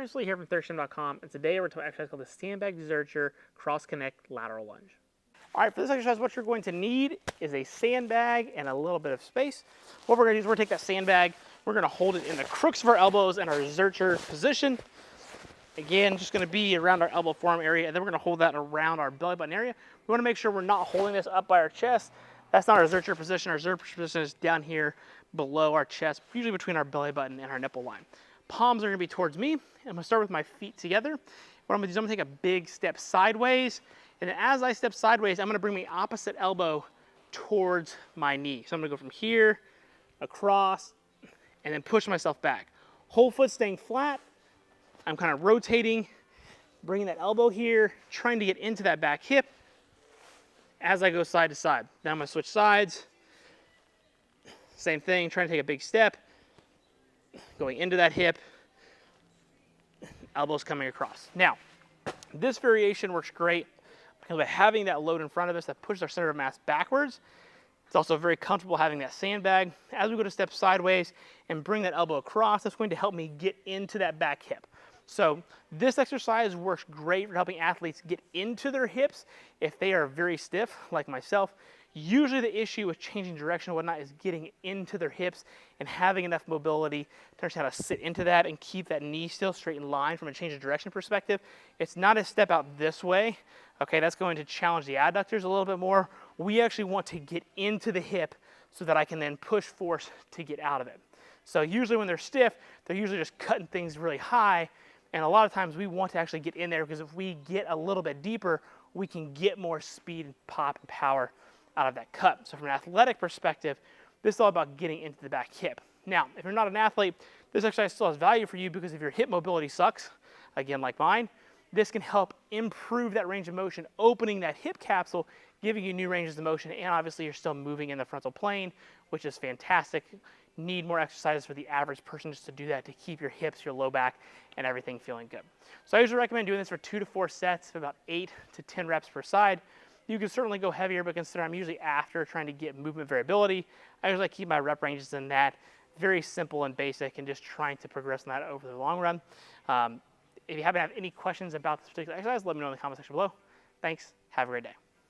Travis Lee here from ThirstGym.com, and today we're talking about an exercise called the Sandbag Zercher Cross Connect Lateral Lunge. All right, for this exercise, what you're going to need is a sandbag and a little bit of space. What we're going to do is we're going to take that sandbag, we're going to hold it in the crooks of our elbows in our Zercher position. Again, just going to be around our elbow forearm area, and then we're going to hold that around our belly button area. We want to make sure we're not holding this up by our chest. That's not our Zercher position. Our Zercher position is down here below our chest, usually between our belly button and our nipple line. Palms are going to be towards me. I'm going to start with my feet together. What I'm going to do is I'm going to take a big step sideways, and then as I step sideways, I'm going to bring my opposite elbow towards my knee. So I'm going to go from here, across, and then push myself back. Whole foot staying flat. I'm kind of rotating, bringing that elbow here, trying to get into that back hip as I go side to side. Now I'm going to switch sides. Same thing, trying to take a big step, going into that hip, elbows coming across. Now, this variation works great because by having that load in front of us that pushes our center of mass backwards, it's also very comfortable having that sandbag. As we go to step sideways and bring that elbow across, that's going to help me get into that back hip. So this exercise works great for helping athletes get into their hips if they are very stiff, like myself. Usually the issue with changing direction and whatnot is getting into their hips and having enough mobility to understand how to sit into that and keep that knee still straight in line from a change of direction perspective. It's not a step out this way. Okay, that's going to challenge the adductors a little bit more. We actually want to get into the hip so that I can then push force to get out of it. So usually when they're stiff, they're usually just cutting things really high. And a lot of times we want to actually get in there because if we get a little bit deeper, we can get more speed and pop and power out of that cut. So from an athletic perspective, this is all about getting into the back hip. Now, if you're not an athlete, this exercise still has value for you because if your hip mobility sucks, again like mine, this can help improve that range of motion, opening that hip capsule, giving you new ranges of motion, and obviously you're still moving in the frontal plane, which is fantastic. Need more exercises for the average person just to do that, to keep your hips, your low back, and everything feeling good. So I usually recommend doing this for 2 to 4 sets of about 8 to 10 reps per side. You can certainly go heavier, but consider I'm usually after trying to get movement variability. I usually keep my rep ranges in that. Very simple and basic, and just trying to progress on that over the long run. If you happen to have any questions about this particular exercise, let me know in the comment section below. Thanks. Have a great day.